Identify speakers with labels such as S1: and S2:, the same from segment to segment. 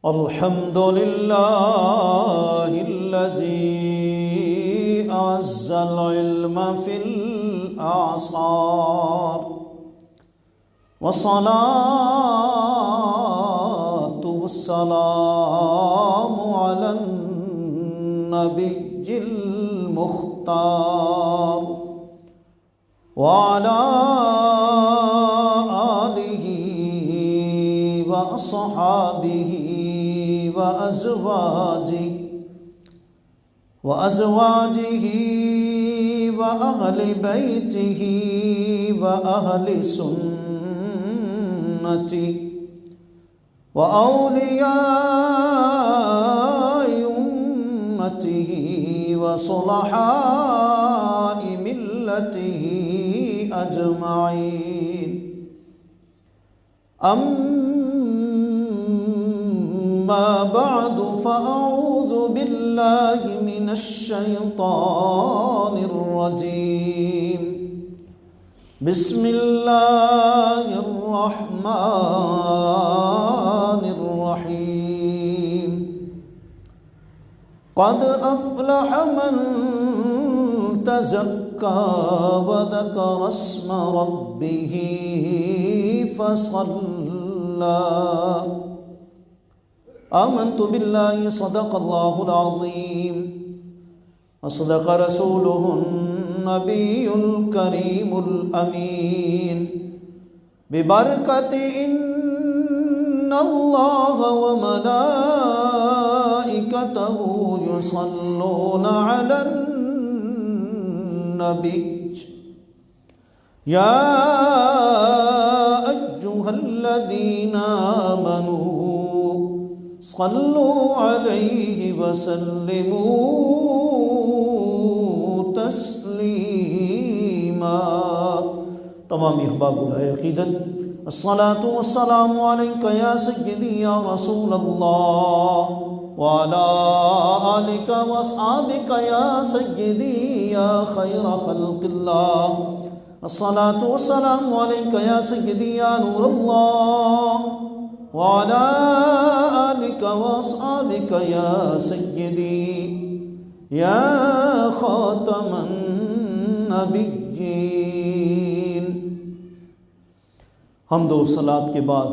S1: الحمد لله الذي أعز العلم في الأعصار، والصلاة والسلام على النبي المختار وعلى آله وأصحابه وأزواجه وأهل بيته وأهل سنته وأولياء أمته وصلحاء ملته أجمعين. أما بعد، فأعوذ بالله من الشيطان الرجيم. بسم الله الرحمن الرحيم. قد أفلح من تزكى وذكر اسم ربه فصلى. آمنت بالله، صدق الله العظيم، وصدق رسوله النبي الكريم الأمين. ببركة إن الله وملائكته يصلون على النبي يا أيها الذين آمنوا صلوا عليه وسلموا تسلیما. تمام احباب الہی عقیدت، الصلاۃ والسلام علیک یا سیدی یا رسول اللہ وعلی آلک واصحابک یا سیدی یا خیر خلق اللہ. الصلاۃ والسلام علیک یا سیدی یا نور اللہ وعلى آلك وأصحابك يا سيدي يا خاتم النبيين. حمد و صلاۃ کے بعد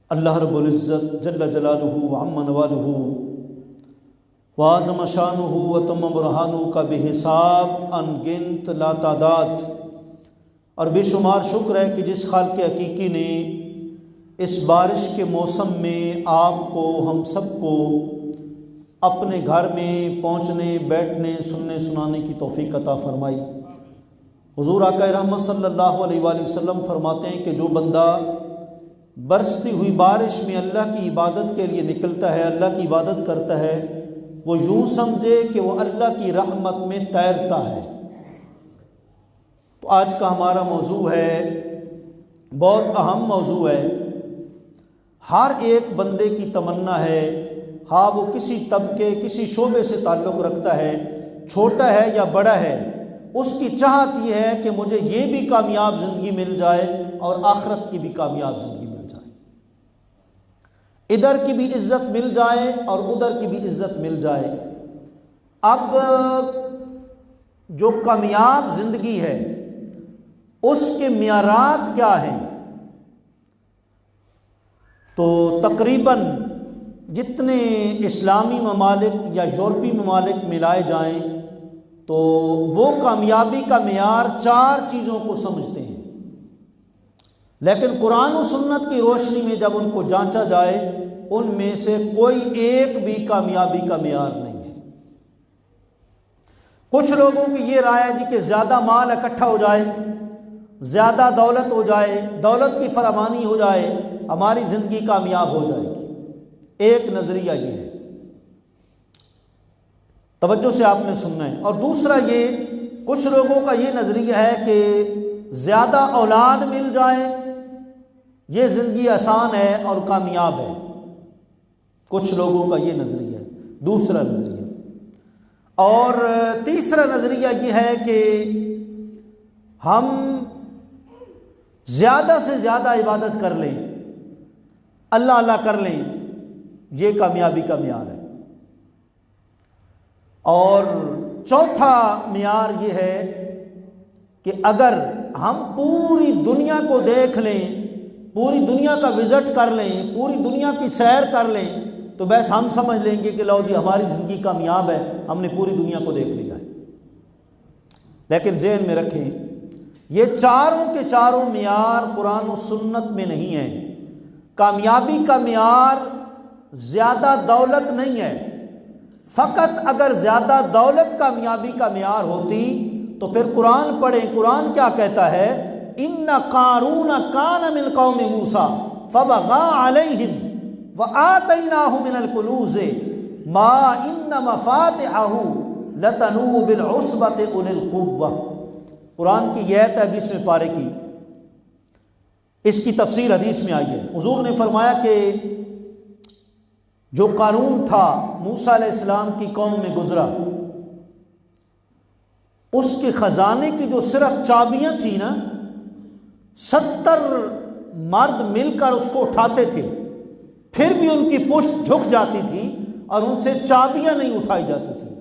S1: اللہ رب العزت جل جلالہ وعم نوالہ وعظم شانہ وتم برہانہ کا بے حساب ان گنت لا تعداد اور بے شمار شکر ہے کہ جس خالق حقیقی نے اس بارش کے موسم میں آپ کو، ہم سب کو اپنے گھر میں پہنچنے، بیٹھنے، سننے سنانے کی توفیق عطا فرمائی. حضور آقا رحمت صلی اللہ علیہ وآلہ وسلم فرماتے ہیں کہ جو بندہ برستی ہوئی بارش میں اللہ کی عبادت کے لیے نکلتا ہے، اللہ کی عبادت کرتا ہے، وہ یوں سمجھے کہ وہ اللہ کی رحمت میں تیرتا ہے. تو آج کا ہمارا موضوع ہے، بہت اہم موضوع ہے. ہر ایک بندے کی تمنا ہے، خواہ وہ کسی طبقے، کسی شعبے سے تعلق رکھتا ہے، چھوٹا ہے یا بڑا ہے، اس کی چاہت یہ ہے کہ مجھے یہ بھی کامیاب زندگی مل جائے اور آخرت کی بھی کامیاب زندگی مل جائے، ادھر کی بھی عزت مل جائے اور ادھر کی بھی عزت مل جائے. اب جو کامیاب زندگی ہے اس کے معیارات کیا ہیں؟ تو تقریباً جتنے اسلامی ممالک یا یورپی ممالک ملائے جائیں تو وہ کامیابی کا معیار 4 چیزوں کو سمجھتے ہیں، لیکن قرآن و سنت کی روشنی میں جب ان کو جانچا جائے ان میں سے کوئی ایک بھی کامیابی کا معیار نہیں ہے. کچھ لوگوں کی یہ رائے ہے کہ زیادہ مال اکٹھا ہو جائے، زیادہ دولت ہو جائے، دولت کی فراوانی ہو جائے، ہماری زندگی کامیاب ہو جائے گی. ایک نظریہ یہ ہے، توجہ سے آپ نے سننا ہے. اور دوسرا یہ، کچھ لوگوں کا یہ نظریہ ہے کہ زیادہ اولاد مل جائے یہ زندگی آسان ہے اور کامیاب ہے. کچھ لوگوں کا یہ نظریہ ہے، دوسرا نظریہ. اور تیسرا نظریہ یہ ہے کہ ہم زیادہ سے زیادہ عبادت کر لیں، اللہ اللہ کر لیں، یہ کامیابی کا معیار ہے۔ اور چوتھا معیار یہ ہے کہ اگر ہم پوری دنیا کو دیکھ لیں، پوری دنیا کا وزٹ کر لیں، پوری دنیا کی سیر کر لیں، تو بس ہم سمجھ لیں گے کہ لو جی ہماری زندگی کامیاب ہے، ہم نے پوری دنیا کو دیکھ لیا ہے۔ لیکن ذہن میں رکھیں، یہ چاروں کے چاروں معیار قرآن و سنت میں نہیں ہیں۔ کامیابی کا معیار زیادہ دولت نہیں ہے۔ فقط اگر زیادہ دولت کامیابی کا معیار ہوتی تو پھر قرآن پڑھیں، قرآن کیا کہتا ہے؟ ان قارون کان من قوم موسیٰ فبغى علیہم وآتیناہ من الکنوز ما ان مفاتحہ لتنوء بالعصبۃ اولي القوہ۔ قرآن کی یہ آیت ہے 20ویں پارے کی، اس کی تفسیر حدیث میں آئی ہے۔ حضور نے فرمایا کہ جو قارون تھا موسیٰ علیہ السلام کی قوم میں گزرا، اس کے خزانے کی جو صرف چابیاں تھیں نا، 70 مرد مل کر اس کو اٹھاتے تھے، پھر بھی ان کی پشت جھک جاتی تھی اور ان سے چابیاں نہیں اٹھائی جاتی تھی۔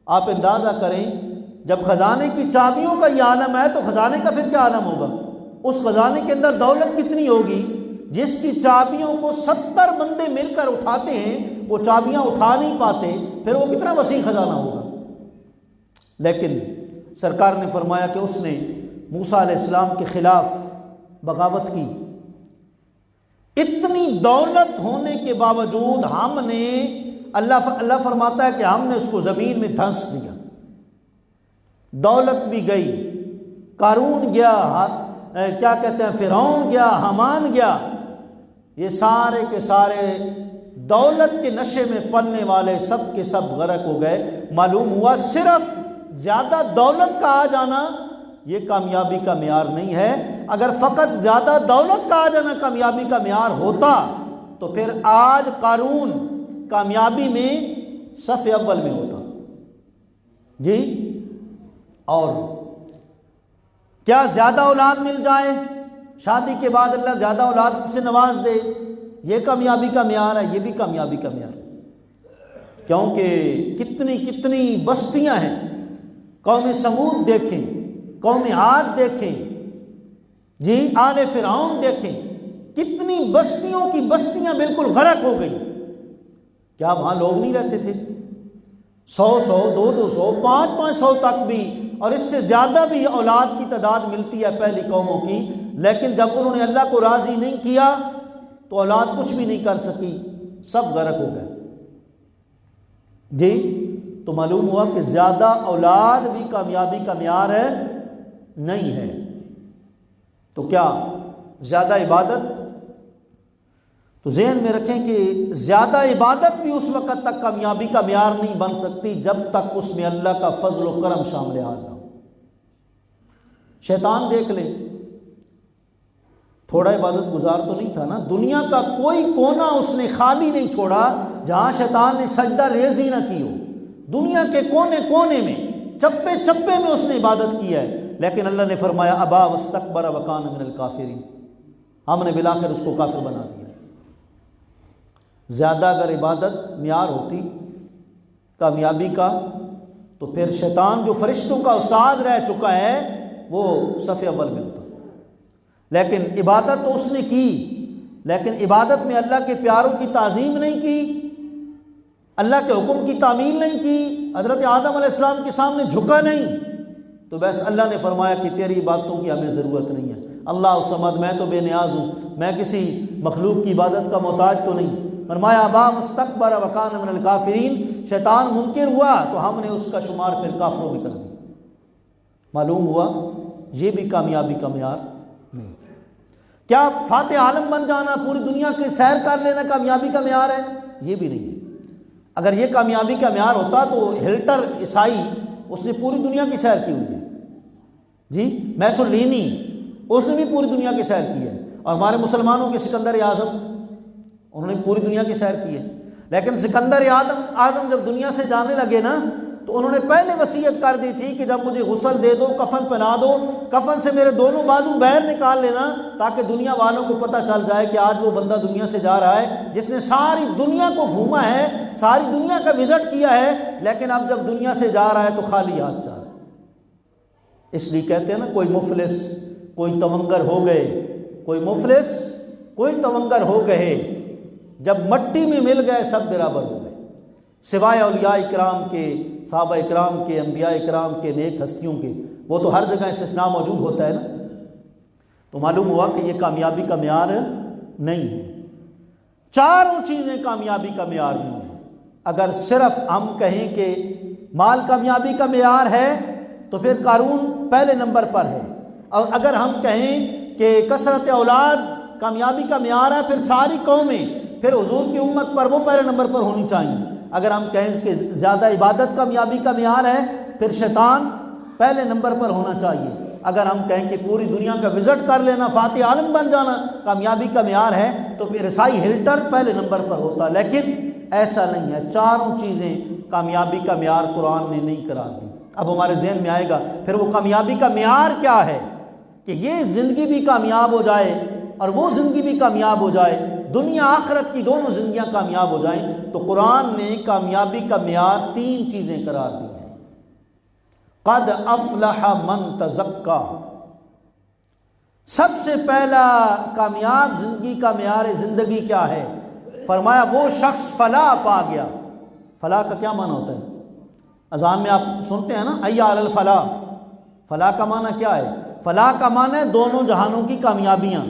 S1: آپ اندازہ کریں، جب خزانے کی چابیوں کا یہ عالم ہے تو خزانے کا پھر کیا عالم ہوگا؟ اس خزانے کے اندر دولت کتنی ہوگی؟ جس کی چابیوں کو 70 بندے مل کر اٹھاتے ہیں، وہ چابیاں اٹھا نہیں پاتے، پھر وہ کتنا وسیع خزانہ ہوگا۔ لیکن سرکار نے فرمایا کہ اس نے موسیٰ علیہ السلام کے خلاف بغاوت کی۔ اتنی دولت ہونے کے باوجود ہم نے اللہ فرماتا ہے کہ ہم نے اس کو زمین میں دھنس دیا۔ دولت بھی گئی، قارون گیا، کیا کہتے ہیں، فرعون گیا، حامان گیا، یہ سارے کے سارے دولت کے نشے میں پلنے والے سب کے سب غرق ہو گئے۔ معلوم ہوا صرف زیادہ دولت کا آ جانا یہ کامیابی کا معیار نہیں ہے۔ اگر فقط زیادہ دولت کا آ جانا کامیابی کا معیار ہوتا تو پھر آج قارون کامیابی میں صف اول میں ہوتا جی۔ اور کیا زیادہ اولاد مل جائے، شادی کے بعد اللہ زیادہ اولاد سے نواز دے، یہ کامیابی کا معیار ہے؟ یہ بھی کامیابی کا معیار ہے، کیونکہ کتنی کتنی بستیاں ہیں۔ قوم سمود دیکھیں، قوم عاد دیکھیں جی، آل فرعون دیکھیں، کتنی بستیوں کی بستیاں بالکل غرق ہو گئی۔ کیا وہاں لوگ نہیں رہتے تھے؟ 100 200 500 تک بھی، اور اس سے زیادہ بھی اولاد کی تعداد ملتی ہے پہلی قوموں کی، لیکن جب انہوں نے اللہ کو راضی نہیں کیا تو اولاد کچھ بھی نہیں کر سکی، سب غرق ہو گئے جی۔ تو معلوم ہوا کہ زیادہ اولاد بھی کامیابی کا معیار ہے نہیں ہے۔ تو کیا زیادہ عبادت؟ تو ذہن میں رکھیں کہ زیادہ عبادت بھی اس وقت تک کامیابی کا معیار نہیں بن سکتی جب تک اس میں اللہ کا فضل و کرم شامل حال نہ ہو۔ شیطان دیکھ لیں، تھوڑا عبادت گزار تو نہیں تھا نا، دنیا کا کوئی کونا اس نے خالی نہیں چھوڑا جہاں شیطان نے سجدہ ریزی نہ کی ہو۔ دنیا کے کونے کونے میں، چپے چپے میں اس نے عبادت کی ہے، لیکن اللہ نے فرمایا ابا واستکبر وکان من الکافرین، ہم نے بالآخر اس کو کافر بنا دیا۔ زیادہ اگر عبادت معیار ہوتی کامیابی کا تو پھر شیطان جو فرشتوں کا استاد رہ چکا ہے وہ صف اول میں ہوتا۔ لیکن عبادت تو اس نے کی، لیکن عبادت میں اللہ کے پیاروں کی تعظیم نہیں کی، اللہ کے حکم کی تعمیل نہیں کی، حضرت آدم علیہ السلام کے سامنے جھکا نہیں، تو بس اللہ نے فرمایا کہ تیری عبادتوں کی ہمیں ضرورت نہیں ہے۔ اللہ الصمد، میں تو بے نیاز ہوں، میں کسی مخلوق کی عبادت کا محتاج تو نہیں۔ فرمایا ابا مستکبر وکان من الکافرین، شیطان منکر ہوا تو ہم نے اس کا شمار پھر کافروں میں کر دیا۔ معلوم ہوا یہ بھی کامیابی کا معیار نہیں۔ کیا فاتح عالم بن جانا، پوری دنیا کی سیر کر لینا کامیابی کا معیار ہے؟ یہ بھی نہیں ہے۔ اگر یہ کامیابی کا معیار ہوتا تو ہلٹر عیسائی، اس نے پوری دنیا کی سیر کی ہوئی ہے جی۔ میسولینی، اس نے بھی پوری دنیا کی سیر کی ہے، اور ہمارے مسلمانوں کے سکندر اعظم، انہوں نے پوری دنیا کی سیر کی ہے۔ لیکن سکندر اعظم جب دنیا سے جانے لگے نا تو انہوں نے پہلے وصیت کر دی تھی کہ جب مجھے غسل دے دو، کفن پہنا دو، کفن سے میرے دونوں بازو باہر نکال لینا تاکہ دنیا والوں کو پتہ چل جائے کہ آج وہ بندہ دنیا سے جا رہا ہے جس نے ساری دنیا کو گھوما ہے، ساری دنیا کا وزٹ کیا ہے، لیکن اب جب دنیا سے جا رہا ہے تو خالی ہاتھ جا رہا ہے۔ اس لیے کہتے ہیں نا، کوئی مفلس، کوئی تونگر ہو گئے، کوئی مفلس، کوئی تونگر ہو گئے، جب مٹی میں مل گئے سب برابر ہو گئے، سوائے اولیاء اکرام کے، صحابہ اکرام کے، انبیاء اکرام کے، نیک ہستیوں کے، وہ تو ہر جگہ استثناء موجود ہوتا ہے نا۔ تو معلوم ہوا کہ یہ کامیابی کا معیار نہیں ہے، چاروں چیزیں کامیابی کا معیار نہیں ہے۔ اگر صرف ہم کہیں کہ مال کامیابی کا معیار ہے تو پھر قارون پہلے نمبر پر ہے، اور اگر ہم کہیں کہ کثرت اولاد کامیابی کا معیار ہے، پھر ساری قومیں، پھر حضور کی امت پر وہ پہلے نمبر پر ہونی چاہیے۔ اگر ہم کہیں کہ زیادہ عبادت کامیابی کا معیار ہے، پھر شیطان پہلے نمبر پر ہونا چاہیے۔ اگر ہم کہیں کہ پوری دنیا کا وزٹ کر لینا، فاتح عالم بن جانا کامیابی کا معیار ہے، تو پھر عیسائی ہلٹر پہلے نمبر پر ہوتا، لیکن ایسا نہیں ہے۔ چاروں چیزیں کامیابی کا معیار قرآن نے نہیں قرار دی۔ اب ہمارے ذہن میں آئے گا پھر وہ کامیابی کا معیار کیا ہے، کہ یہ زندگی بھی کامیاب ہو جائے اور وہ زندگی بھی کامیاب ہو جائے، دنیا آخرت کی دونوں زندگیاں کامیاب ہو جائیں۔ تو قرآن نے کامیابی کا معیار تین چیزیں قرار دی ہیں۔ قد افلح من تزکا، سب سے پہلا کامیاب زندگی کا معیار زندگی کیا ہے؟ فرمایا وہ شخص فلاح پا گیا۔ فلاح کا کیا معنی ہوتا ہے؟ اذان میں آپ سنتے ہیں نا، حی علی الفلاح۔ فلاح کا معنی کیا ہے؟ فلاح کا معنی ہے دونوں جہانوں کی کامیابیاں۔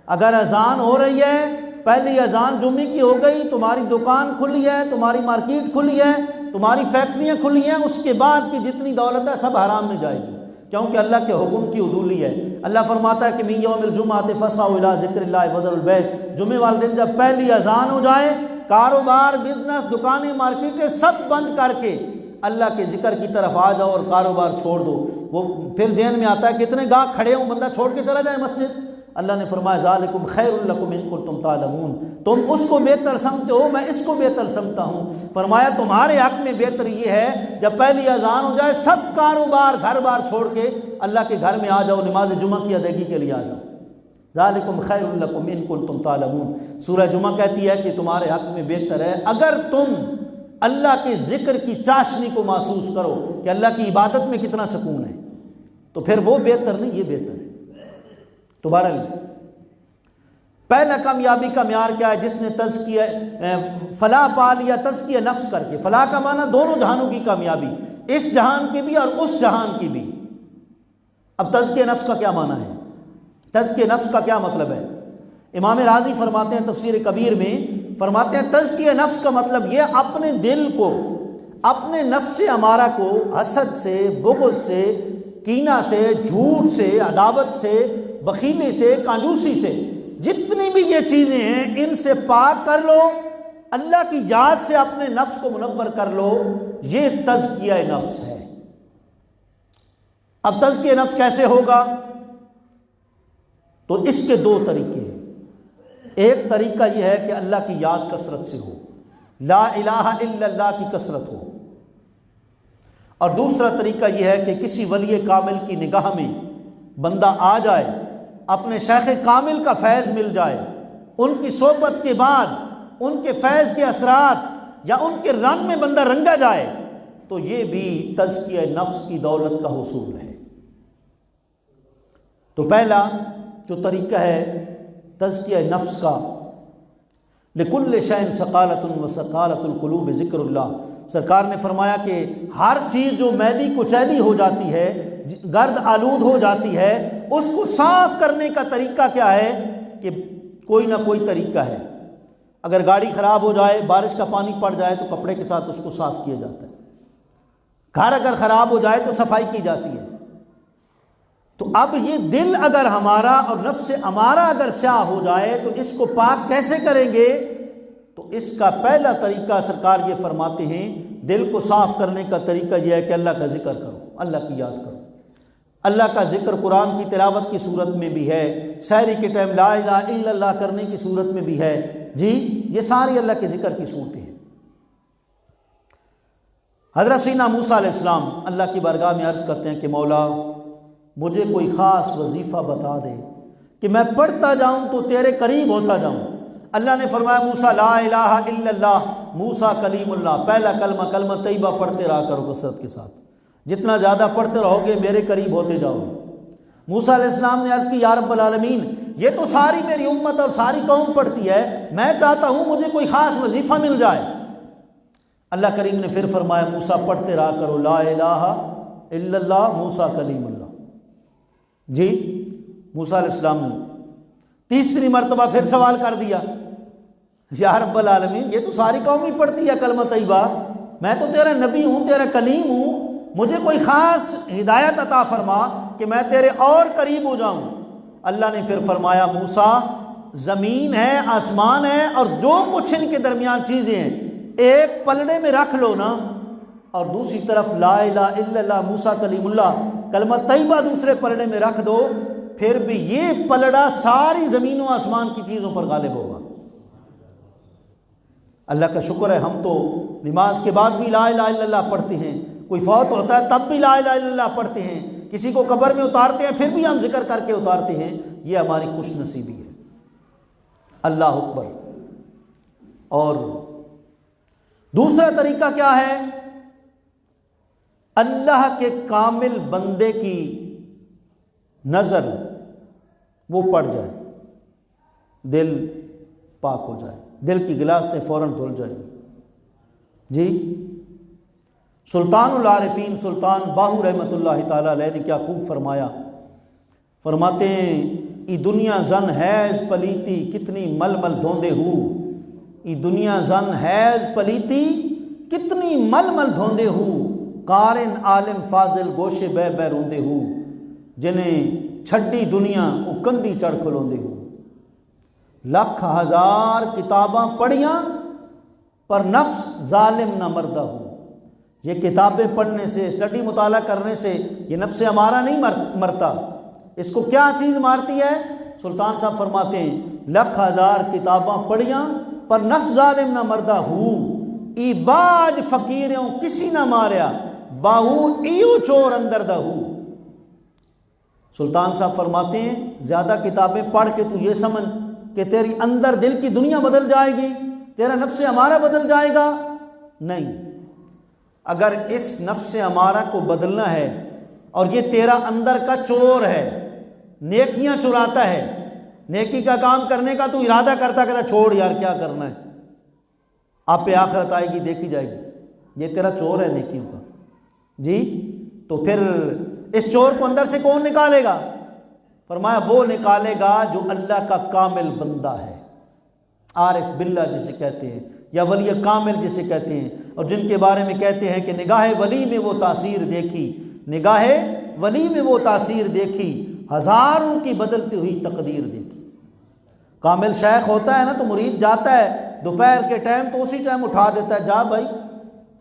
S1: اگر اذان ہو رہی ہے، پہلی اذان جمعے کی ہو گئی، تمہاری دکان کھلی ہے، تمہاری مارکیٹ کھلی ہے، تمہاری فیکٹریاں کھلی ہیں، اس کے بعد کی جتنی دولت ہے سب حرام میں جائے گی، کیونکہ اللہ کے حکم کی عدولی ہے۔ اللہ فرماتا ہے کہ من یوم الجمعۃ فاسعوا الی ذکر اللہ وذروا البیع، جمعے والے دن جب پہلی اذان ہو جائے، کاروبار، بزنس، دکانیں، مارکیٹیں سب بند کر کے اللہ کے ذکر کی طرف آ جاؤ اور کاروبار چھوڑ دو۔ وہ پھر ذہن میں آتا ہے کتنے گاہک کھڑے ہوں، بندہ چھوڑ کے چلا جائے مسجد۔ اللہ نے فرمایا ذالکم خیر لکم ان کنتم تعلمون، تم اس کو بہتر سمجھتے ہو، میں اس کو بہتر سمجھتا ہوں۔ فرمایا تمہارے حق میں بہتر یہ ہے جب پہلی اذان ہو جائے سب کاروبار گھر بار چھوڑ کے اللہ کے گھر میں آ جاؤ، نماز جمعہ کی ادائیگی کے لیے آ جاؤ۔ ذالکم خیر لکم ان کنتم تعلمون، سورہ جمعہ کہتی ہے کہ تمہارے حق میں بہتر ہے اگر تم اللہ کے ذکر کی چاشنی کو محسوس کرو کہ اللہ کی عبادت میں کتنا سکون ہے، تو پھر وہ بہتر نہیں، یہ بہتر ہے۔ تو بہرحال پہلا کامیابی کا معیار کیا ہے؟ جس نے تزکیہ فلاح پا لیا تزکیہ نفس کر کے۔ فلاح کا معنی دونوں جہانوں کی کامیابی، اس جہان کی بھی اور اس جہان کی بھی۔ اب تزکیہ نفس کا کیا معنی ہے؟ تزکیہ نفس کا کیا مطلب ہے؟ امام راضی فرماتے ہیں تفسیر کبیر میں، فرماتے ہیں تزکیہ نفس کا مطلب یہ اپنے دل کو، اپنے نفس امارہ کو حسد سے، بغض سے، کینہ سے، جھوٹ سے، عداوت سے، بخیلی سے، کنجوسی سے، جتنی بھی یہ چیزیں ہیں ان سے پاک کر لو، اللہ کی یاد سے اپنے نفس کو منور کر لو، یہ تزکیہ نفس ہے۔ اب تزکیہ نفس کیسے ہوگا؟ تو اس کے دو طریقے ہیں۔ ایک طریقہ یہ ہے کہ اللہ کی یاد کثرت سے ہو، لا الہ الا اللہ کی کثرت ہو، اور دوسرا طریقہ یہ ہے کہ کسی ولی کامل کی نگاہ میں بندہ آ جائے، اپنے شیخ کامل کا فیض مل جائے، ان کی صحبت کے بعد ان کے فیض کے اثرات یا ان کے رنگ میں بندہ رنگا جائے، تو یہ بھی تزکیہ نفس کی دولت کا حصول ہے۔ تو پہلا جو طریقہ ہے تزکیہ نفس کا، لکل شیء ثقالۃ وثقالۃ القلوب ذکر اللہ، سرکار نے فرمایا کہ ہر چیز جو میلی کچیلی ہو جاتی ہے، گرد آلود ہو جاتی ہے، اس کو صاف کرنے کا طریقہ کیا ہے؟ کہ کوئی نہ کوئی طریقہ ہے۔ اگر گاڑی خراب ہو جائے، بارش کا پانی پڑ جائے تو کپڑے کے ساتھ اس کو صاف کیا جاتا ہے۔ گھر اگر خراب ہو جائے تو صفائی کی جاتی ہے۔ تو اب یہ دل اگر ہمارا اور نفس ہمارا اگر سیاہ ہو جائے تو اس کو پاک کیسے کریں گے؟ تو اس کا پہلا طریقہ سرکار یہ فرماتے ہیں، دل کو صاف کرنے کا طریقہ یہ ہے کہ اللہ کا ذکر کرو، اللہ کی یاد کرو۔ اللہ کا ذکر قرآن کی تلاوت کی صورت میں بھی ہے، سحری کے ٹائم لا الہ الا اللہ کرنے کی صورت میں بھی ہے، جی یہ ساری اللہ کے ذکر کی صورتیں ہیں۔ حضرت سیدنا موسیٰ علیہ السلام اللہ کی بارگاہ میں عرض کرتے ہیں کہ مولا مجھے کوئی خاص وظیفہ بتا دے کہ میں پڑھتا جاؤں تو تیرے قریب ہوتا جاؤں۔ اللہ نے فرمایا موسیٰ لا الہ الا اللہ، موسیٰ کلیم اللہ، پہلا کلمہ طیبہ پڑھتے رہا کرو کثرت کے ساتھ، جتنا زیادہ پڑھتے رہو گے میرے قریب ہوتے جاؤ گے۔ موسیٰ علیہ السلام نے عرض کی یا رب العالمین یہ تو ساری میری امت اور ساری قوم پڑھتی ہے، میں چاہتا ہوں مجھے کوئی خاص وظیفہ مل جائے۔ اللہ کریم نے پھر فرمایا موسیٰ پڑھتے رہا کرو لا الہ الا اللہ موسیٰ کلیم اللہ۔ جی موسیٰ علیہ السلام نے تیسری مرتبہ پھر سوال کر دیا یا رب العالمین یہ تو ساری قوم ہی پڑھتی ہے کلمہ طیبہ، میں تو تیرا نبی ہوں، تیرا کلیم ہوں، مجھے کوئی خاص ہدایت عطا فرما کہ میں تیرے اور قریب ہو جاؤں۔ اللہ نے پھر فرمایا موسیٰ زمین ہے، آسمان ہے اور جو کچھ ان کے درمیان چیزیں ہیں ایک پلڑے میں رکھ لو نا، اور دوسری طرف لا الہ الا اللہ موسیٰ کلیم اللہ کلمہ طیبہ دوسرے پلڑے میں رکھ دو، پھر بھی یہ پلڑا ساری زمین و آسمان کی چیزوں پر غالب ہوگا۔ اللہ کا شکر ہے ہم تو نماز کے بعد بھی لا الہ الا اللہ پڑھتے ہیں، کوئی فوت ہوتا ہے تب بھی لا الہ الا اللہ پڑھتے ہیں، کسی کو قبر میں اتارتے ہیں پھر بھی ہم ذکر کر کے اتارتے ہیں، یہ ہماری خوش نصیبی ہے۔ اللہ اکبر۔ اور دوسرا طریقہ کیا ہے؟ اللہ کے کامل بندے کی نظر وہ پڑ جائے، دل پاک ہو جائے، دل کی غلاظتیں فوراً دھل جائیں۔ جی سلطان العارفین سلطان باہو رحمۃ اللہ تعالیٰ علیہ نے کیا خوب فرمایا، فرماتے ہیں ای دنیا زن حیض پلیتی کتنی مل مل دھوندے ہو، ای دنیا زن حیض پلیتی کتنی مل مل دھوندے ہو، قارن عالم فاضل گوشے بے بے روندے ہو، جنہیں چھڈی دنیا او کندی چڑھ کھلوندے ہو، لکھ ہزار کتاباں پڑھیاں پر نفس ظالم نہ مردہ ہو۔ یہ کتابیں پڑھنے سے اسٹڈی مطالعہ کرنے سے یہ نفس ہمارا نہیں مرتا، اس کو کیا چیز مارتی ہے؟ سلطان صاحب فرماتے ہیں لکھ ہزار کتاباں پڑھیاں پر نفس ظالم نہ مردہ ہو، ای باج فقیروں کسی نہ ماریا باہو ایو چور اندر دہ ہو۔ سلطان صاحب فرماتے ہیں زیادہ کتابیں پڑھ کے تو یہ سمجھ کہ تیری اندر دل کی دنیا بدل جائے گی، تیرا نفس ہمارا بدل جائے گا، نہیں۔ اگر اس نفس ہمارا کو بدلنا ہے اور یہ تیرا اندر کا چور ہے، نیکیاں چراتا ہے، نیکی کا کام کرنے کا تو ارادہ کرتا کہتا چھوڑ یار کیا کرنا ہے، آپ پہ آخرت آئے گی دیکھی جائے گی، یہ تیرا چور ہے نیکیوں کا۔ جی تو پھر اس چور کو اندر سے کون نکالے گا؟ فرمایا وہ نکالے گا جو اللہ کا کامل بندہ ہے، عارف باللہ جسے کہتے ہیں یا ولی کامل جسے کہتے ہیں، اور جن کے بارے میں کہتے ہیں کہ نگاہ ولی میں وہ تاثیر دیکھی، نگاہ ولی میں وہ تاثیر دیکھی، ہزاروں کی بدلتی ہوئی تقدیر دیکھی۔ کامل شیخ ہوتا ہے نا تو مرید جاتا ہے دوپہر کے ٹائم تو اسی ٹائم اٹھا دیتا ہے، جا بھائی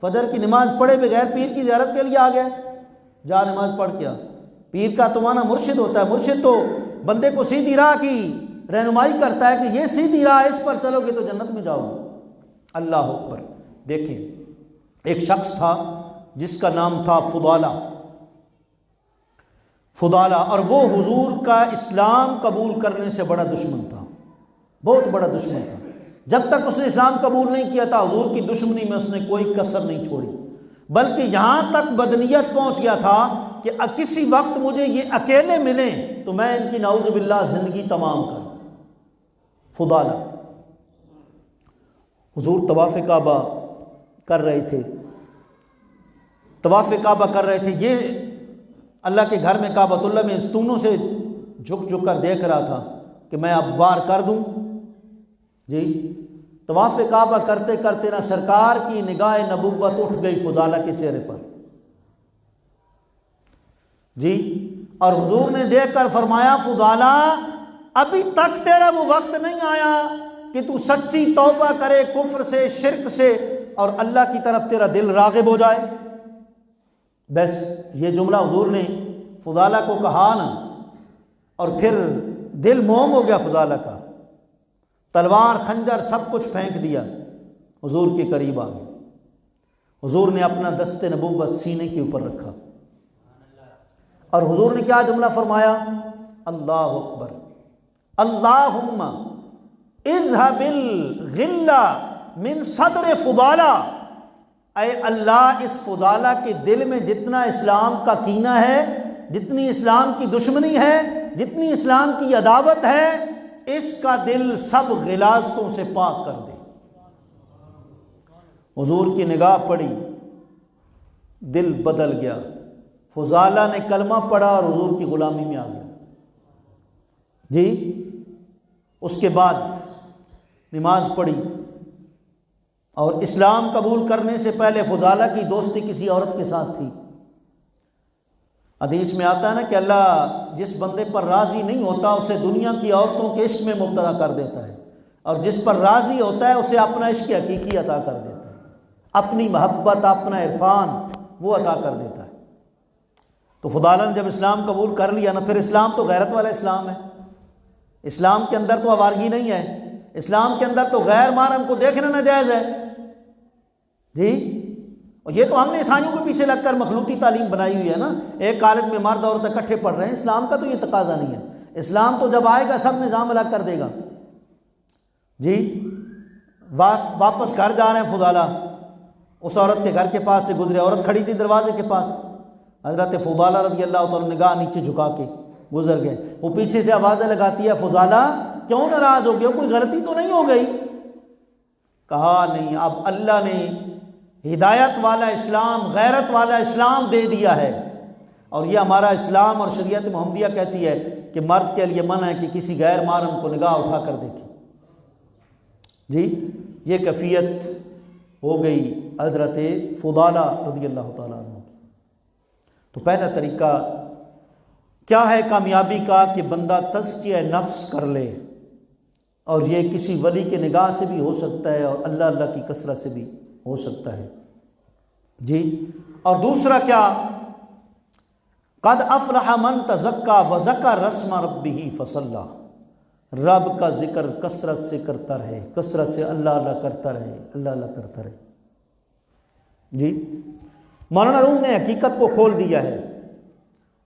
S1: فجر کی نماز پڑھے بغیر پیر کی زیارت کے لیے آ گیا، جا نماز پڑھ کے آ۔ پیر کا تمہارا مرشد ہوتا ہے، مرشد تو بندے کو سیدھی راہ کی رہنمائی کرتا ہے کہ یہ سیدھی راہ اس پر چلو گے تو جنت میں جاؤ گے۔ اللہ اکبر۔ دیکھیں ایک شخص تھا جس کا نام تھا فضالہ، اور وہ حضور کا اسلام قبول کرنے سے بڑا دشمن تھا، بہت بڑا دشمن تھا۔ جب تک اس نے اسلام قبول نہیں کیا تھا حضور کی دشمنی میں اس نے کوئی کسر نہیں چھوڑی، بلکہ یہاں تک بدنیت پہنچ گیا تھا کہ کسی وقت مجھے یہ اکیلے ملیں تو میں ان کی نعوذ باللہ زندگی تمام کر دوں۔ فضالہ حضور طواف کعبہ کر رہے تھے، طواف کعبہ کر رہے تھے، یہ اللہ کے گھر میں کعبۃ اللہ میں ستونوں سے جھک جھک کر دیکھ رہا تھا کہ میں اب وار کر دوں۔ جی طواف کعبہ کرتے کرتے نہ سرکار کی نگاہ نبوت اٹھ گئی فضالہ کے چہرے پر، جی، اور حضور نے دیکھ کر فرمایا فضالہ ابھی تک تیرا وہ وقت نہیں آیا کہ تو سچی توبہ کرے کفر سے، شرک سے، اور اللہ کی طرف تیرا دل راغب ہو جائے۔ بس یہ جملہ حضور نے فضالہ کو کہا نا، اور پھر دل موم ہو گیا فضالہ کا، تلوار خنجر سب کچھ پھینک دیا، حضور کے قریب آ گئے۔ حضور نے اپنا دست نبوت سینے کے اوپر رکھا اور حضور نے کیا جملہ فرمایا؟ اللہ اکبر، اللہم اذھب الغل من صدر فضالہ، اے اللہ اس فضالہ کے دل میں جتنا اسلام کا کینہ ہے، جتنی اسلام کی دشمنی ہے، جتنی اسلام کی عداوت ہے، اس کا دل سب غلاظتوں سے پاک کر دے۔ حضور کی نگاہ پڑی، دل بدل گیا، فضالہ نے کلمہ پڑھا اور حضور کی غلامی میں آ گیا جی۔ اس کے بعد نماز پڑھی اور اسلام قبول کرنے سے پہلے فضالہ کی دوستی کسی عورت کے ساتھ تھی۔ حدیث میں آتا ہے نا کہ اللہ جس بندے پر راضی نہیں ہوتا اسے دنیا کی عورتوں کے عشق میں مبتلا کر دیتا ہے، اور جس پر راضی ہوتا ہے اسے اپنا عشق حقیقی عطا کر دیتا ہے، اپنی محبت، اپنا عرفان وہ عطا کر دیتا ہے۔ تو فضالہ نے جب اسلام قبول کر لیا نا، پھر اسلام تو غیرت والا اسلام ہے، اسلام کے اندر تو آوارگی نہیں ہے، اسلام کے اندر تو غیر محرم کو دیکھنا ناجائز ہے جی۔ اور یہ تو ہم نے عیسائیوں کے پیچھے لگ کر مخلوقی تعلیم بنائی ہوئی ہے نا، ایک کالج میں مرد عورت اکٹھے پڑھ رہے ہیں، اسلام کا تو یہ تقاضا نہیں ہے، اسلام تو جب آئے گا سب نظام الگ کر دے گا جی۔ واپس گھر جا رہے ہیں فضالہ، اس عورت کے گھر کے پاس سے گزرے، عورت کھڑی تھی دروازے کے پاس، حضرت فضالہ رضی اللہ تعالیٰ نگاہ نیچے جھکا کے گزر گئے، وہ پیچھے سے آوازیں لگاتی ہے، فضالہ کیوں ناراض ہو گئے، کوئی غلطی تو نہیں ہو گئی؟ کہا نہیں، اب اللہ نے ہدایت والا اسلام، غیرت والا اسلام دے دیا ہے، اور یہ ہمارا اسلام اور شریعت محمدیہ کہتی ہے کہ مرد کے لیے منع ہے کہ کسی غیر محرم کو نگاہ اٹھا کر دیکھے جی۔ یہ کیفیت ہو گئی حضرت فضالہ رضی اللہ تعالیٰ عنہ۔ تو پہلا طریقہ کیا ہے کامیابی کا؟ کہ بندہ تزکیہ نفس کر لے، اور یہ کسی ولی کے نگاہ سے بھی ہو سکتا ہے اور اللہ کی کثرت سے بھی ہو سکتا ہے جی۔ اور دوسرا کیا؟ قد افلح من تزکا وذکر اسم ربہ فصلی، رب کا ذکر کثرت سے کرتا رہے، کثرت سے اللہ اللہ کرتا رہے، اللہ اللہ کرتا رہے جی۔ مولانا روم نے حقیقت کو کھول دیا ہے۔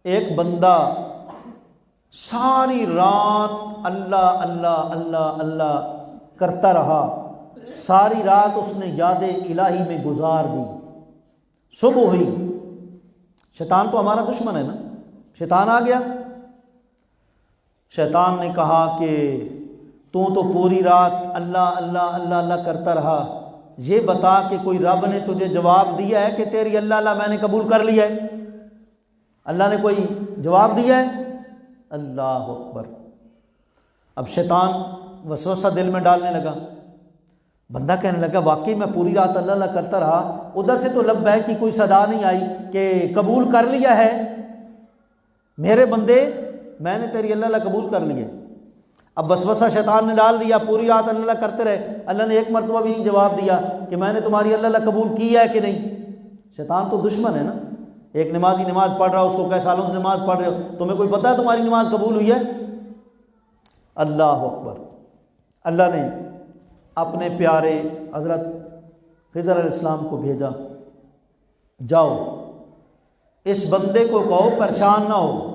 S1: ایک بندہ ساری رات اللہ اللہ اللہ اللہ کرتا رہا، ساری رات اس نے یاد الہی میں گزار دی، صبح ہوئی، شیطان تو ہمارا دشمن ہے نا، شیطان آ گیا، شیطان نے کہا کہ تو پوری رات اللہ اللہ اللہ اللہ کرتا رہا، یہ بتا کہ کوئی رب نے تجھے جواب دیا ہے کہ تیری اللہ اللہ میں نے قبول کر لیا ہے؟ اللہ نے کوئی جواب دیا ہے؟ اللہ اکبر۔ اب شیطان وسوسہ دل میں ڈالنے لگا، بندہ کہنے لگا واقعی میں پوری رات اللہ اللہ کرتا رہا، ادھر سے تو لبیک کی کوئی صدا نہیں آئی کہ قبول کر لیا ہے، میرے بندے میں نے تیری اللہ اللہ قبول کر لی ہے۔ اب وسوسہ شیطان نے ڈال دیا، پوری رات اللہ اللہ کرتے رہے، اللہ نے ایک مرتبہ بھی نہیں جواب دیا کہ میں نے تمہاری اللہ اللہ قبول کی ہے کہ نہیں۔ شیطان تو دشمن ہے نا، ایک نمازی نماز پڑھ رہا، اس کو کئی سالوں سے نماز پڑھ رہے ہو، تمہیں کوئی پتہ ہے تمہاری نماز قبول ہوئی ہے؟ اللہ اکبر۔ اللہ نے اپنے پیارے حضرت خضر علیہ السلام کو بھیجا، جاؤ اس بندے کو کہو پریشان نہ ہو،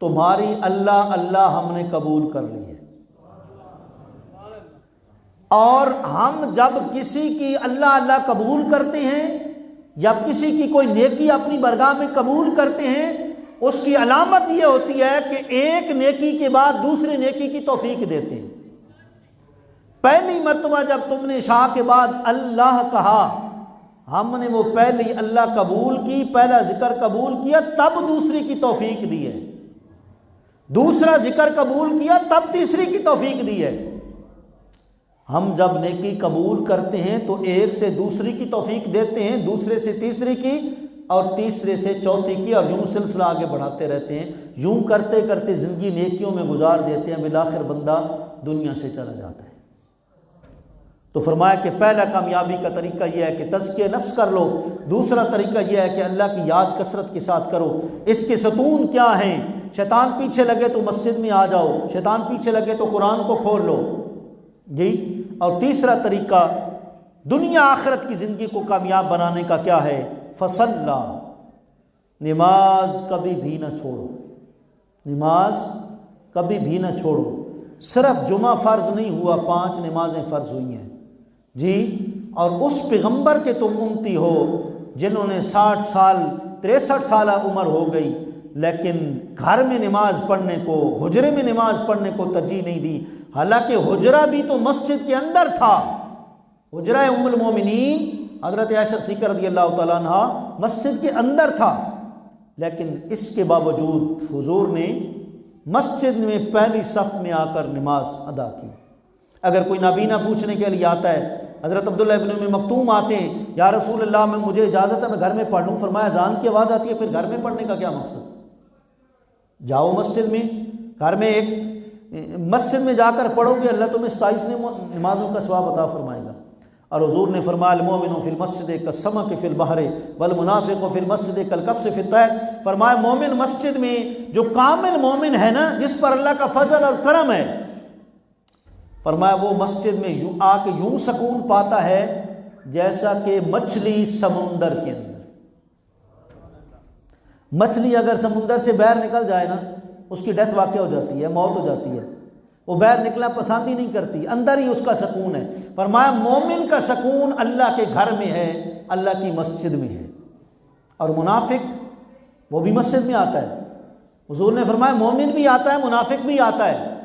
S1: تمہاری اللہ اللہ ہم نے قبول کر لی ہے، اور ہم جب کسی کی اللہ اللہ قبول کرتے ہیں یا کسی کی کوئی نیکی اپنی بارگاہ میں قبول کرتے ہیں، اس کی علامت یہ ہوتی ہے کہ ایک نیکی کے بعد دوسری نیکی کی توفیق دیتے ہیں۔ پہلی مرتبہ جب تم نے عشاء کے بعد اللہ کہا، ہم نے وہ پہلی اللہ قبول کی، پہلا ذکر قبول کیا، تب دوسری کی توفیق دی ہے، دوسرا ذکر قبول کیا تب تیسری کی توفیق دی ہے۔ ہم جب نیکی قبول کرتے ہیں تو ایک سے دوسری کی توفیق دیتے ہیں، دوسرے سے تیسری کی، اور تیسرے سے چوتھی کی، اور یوں سلسلہ آگے بڑھاتے رہتے ہیں، یوں کرتے کرتے زندگی نیکیوں میں گزار دیتے ہیں، بالآخر بندہ دنیا سے چلا جاتا ہے۔ تو فرمایا کہ پہلا کامیابی کا طریقہ یہ ہے کہ تزکیہ نفس کر لو، دوسرا طریقہ یہ ہے کہ اللہ کی یاد کثرت کے ساتھ کرو۔ اس کے ستون کیا ہیں؟ شیطان پیچھے لگے تو مسجد میں آ جاؤ، شیطان پیچھے لگے تو قرآن کو کھول لو جی۔ اور تیسرا طریقہ دنیا آخرت کی زندگی کو کامیاب بنانے کا کیا ہے؟ فصلا، نماز کبھی بھی نہ چھوڑو، نماز کبھی بھی نہ چھوڑو۔ صرف جمعہ فرض نہیں ہوا، 5 نمازیں فرض ہوئی ہیں جی، اور اس پیغمبر کے تم امتی ہو جنہوں نے 60 سال 63 سالہ عمر ہو گئی لیکن گھر میں نماز پڑھنے کو، حجرے میں نماز پڑھنے کو ترجیح نہیں دی، حالانکہ حجرہ بھی تو مسجد کے اندر تھا۔ حجرہ ام المومنین حضرت عائشہ صدیقہ رضی اللہ تعالیٰ عنہ مسجد کے اندر تھا، لیکن اس کے باوجود حضور نے مسجد میں پہلی صف میں آ کر نماز ادا کی۔ اگر کوئی نابینا پوچھنے کے لیے آتا ہے، حضرت عبداللہ ابن ام مکتوم آتے ہیں، یا رسول اللہ میں مجھے اجازت ہے میں گھر میں پڑھ لوں، فرمایا اذان کی آواز آتی ہے پھر گھر میں پڑھنے کا کیا مقصد؟ جاؤ مسجد میں، گھر میں ایک مسجد میں جا کر پڑھو گے، اللہ تمہیں 27 نمازوں کا ثواب عطا فرمائے گا۔ اور حضور نے فرمایا المومن فی المسجد کالسمک فی البحر والمنافق فی المسجد کالکبش فی الطیر، فرمایا مومن مسجد میں، جو کامل مومن ہے نا، جس پر اللہ کا فضل اور کرم ہے، فرمایا وہ مسجد میں یوں آ کے یوں سکون پاتا ہے جیسا کہ مچھلی سمندر کے اندر۔ مچھلی اگر سمندر سے باہر نکل جائے نا، اس کی ڈیتھ واقع ہو جاتی ہے، موت ہو جاتی ہے، وہ باہر نکلنا پسند ہی نہیں کرتی، اندر ہی اس کا سکون ہے۔ فرمایا مومن کا سکون اللہ کے گھر میں ہے، اللہ کی مسجد میں ہے۔ اور منافق وہ بھی مسجد میں آتا ہے، حضور نے فرمایا مومن بھی آتا ہے، منافق بھی آتا ہے۔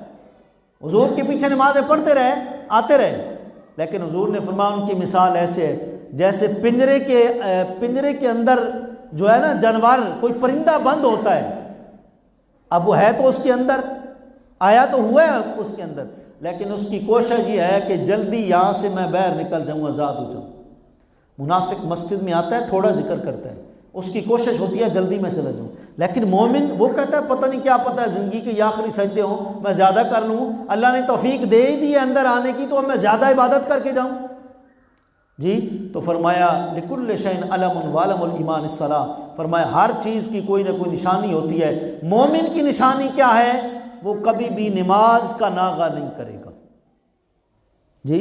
S1: حضور کے پیچھے نمازیں پڑھتے رہے، آتے رہے، لیکن حضور نے فرمایا ان کی مثال ایسے ہے جیسے پنجرے کے اندر جو ہے نا جانور، کوئی پرندہ بند ہوتا ہے، اب وہ ہے تو اس کے اندر، آیا تو ہوا ہے اس کے اندر، لیکن اس کی کوشش یہ ہے کہ جلدی یہاں سے میں باہر نکل جاؤں، آزاد ہو جاؤں۔ منافق مسجد میں آتا ہے، تھوڑا ذکر کرتا ہے، اس کی کوشش ہوتی ہے جلدی میں چلا جاؤں، لیکن مومن وہ کہتا ہے پتہ نہیں کیا پتہ ہے زندگی کے یہ آخری سجدے ہوں، میں زیادہ کر لوں، اللہ نے توفیق دے ہی دی ہے اندر آنے کی، تو اب میں زیادہ عبادت کر کے جاؤں جی۔ تو فرمایا لکل شیء علم وعلم الایمان الصلاۃ، فرمایا ہر چیز کی کوئی نہ کوئی نشانی ہوتی ہے، مومن کی نشانی کیا ہے؟ وہ کبھی بھی نماز کا ناغہ نہیں کرے گا جی،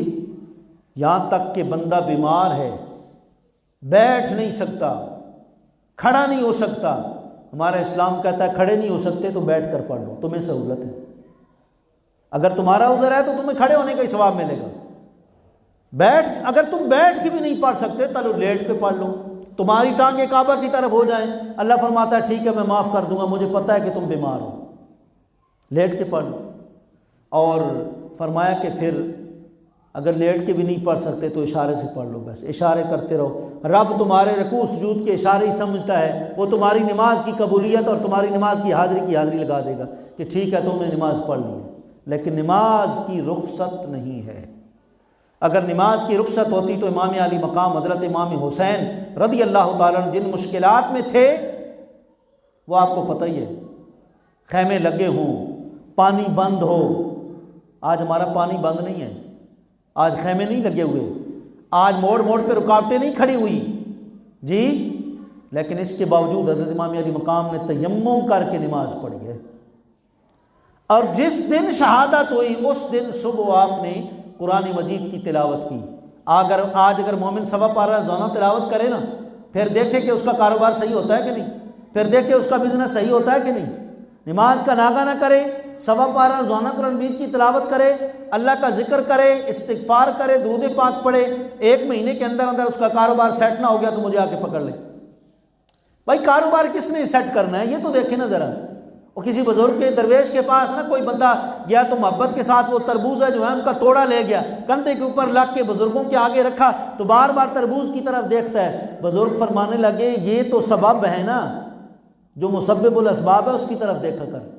S1: یہاں تک کہ بندہ بیمار ہے، بیٹھ نہیں سکتا، کھڑا نہیں ہو سکتا، ہمارا اسلام کہتا ہے کھڑے نہیں ہو سکتے تو بیٹھ کر پڑھ لو، تمہیں سہولت ہے، اگر تمہارا عذر ہے تو تمہیں کھڑے ہونے کا ہی ثواب ملے گا، اگر تم بیٹھ کے بھی نہیں پڑھ سکتے تو لیٹ کے پڑھ لو، تمہاری ٹانگیں کعبہ کی طرف ہو جائیں، اللہ فرماتا ہے ٹھیک ہے میں معاف کر دوں گا، مجھے پتہ ہے کہ تم بیمار ہو، لیٹ کے پڑھ لو۔ اور فرمایا کہ پھر اگر لیٹ کے بھی نہیں پڑھ سکتے تو اشارے سے پڑھ لو، بس اشارے کرتے رہو، رب تمہارے رکوع سجود کے اشارے ہی سمجھتا ہے، وہ تمہاری نماز کی قبولیت اور تمہاری نماز کی حاضری لگا دے گا کہ ٹھیک ہے تم نے نماز پڑھ لی ہے، لیکن نماز کی رخصت نہیں ہے۔ اگر نماز کی رخصت ہوتی تو امام علی مقام حضرت امام حسین رضی اللہ تعالیٰ عنہ جن مشکلات میں تھے وہ آپ کو پتہ ہی ہے، خیمے لگے ہوں، پانی بند ہو، آج ہمارا پانی بند نہیں ہے، آج خیمے نہیں لگے ہوئے، آج موڑ موڑ پہ رکاوٹیں نہیں کھڑی ہوئی جی، لیکن اس کے باوجود حضرت امام علی مقام نے تیمم کر کے نماز پڑھی ہے۔ اور جس دن شہادت ہوئی اس دن صبح آپ نے قرآن مجید کی تلاوت کی۔ آج اگر مومن سوا پارہ روزانہ تلاوت کرے نا، پھر دیکھے کہ اس کا کاروبار صحیح ہوتا ہے کہ نہیں، پھر دیکھے اس کا بزنس صحیح ہوتا ہے کہ نہیں، نماز کا ناغہ نہ کرے، سوا پارہ روزانہ قرآن مجید کی تلاوت کرے، اللہ کا ذکر کرے، استغفار کرے، درود پاک پڑھے، 1 مہینے کے اندر اس کا کاروبار سیٹ نہ ہو گیا تو مجھے آ کے پکڑ لے۔ بھائی کاروبار کس نے سیٹ کرنا ہے یہ تو دیکھیں نا ذرا، وہ کسی بزرگ کے درویش کے پاس نا کوئی بندہ گیا تو محبت کے ساتھ وہ تربوز ہے جو ہے ان کا توڑا لے گیا، کندھے کے اوپر لگ کے بزرگوں کے آگے رکھا تو بار بار تربوز کی طرف دیکھتا ہے، بزرگ فرمانے لگے یہ تو سبب ہے نا، جو مسبب الاسباب ہے اس کی طرف دیکھا کر،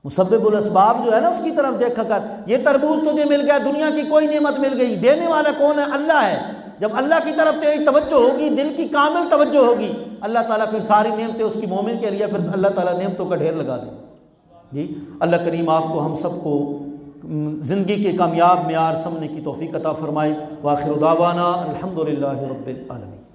S1: مسبب الاسباب جو ہے نا اس کی طرف دیکھا کر، یہ تربوز تجھے مل گیا، دنیا کی کوئی نعمت مل گئی، دینے والا کون ہے؟ اللہ ہے۔ جب اللہ کی طرف تیری توجہ ہوگی، دل کی کامل توجہ ہوگی، اللہ تعالیٰ پھر ساری نعمتیں اس کی مومن کے لیے، پھر اللہ تعالیٰ نعمتوں کا ڈھیر لگا دے جی۔ اللہ کریم آپ کو ہم سب کو زندگی کے کامیاب معیار سمجھنے کی توفیق عطا فرمائے۔ وآخر دعوانا الحمدللہ رب العالمین۔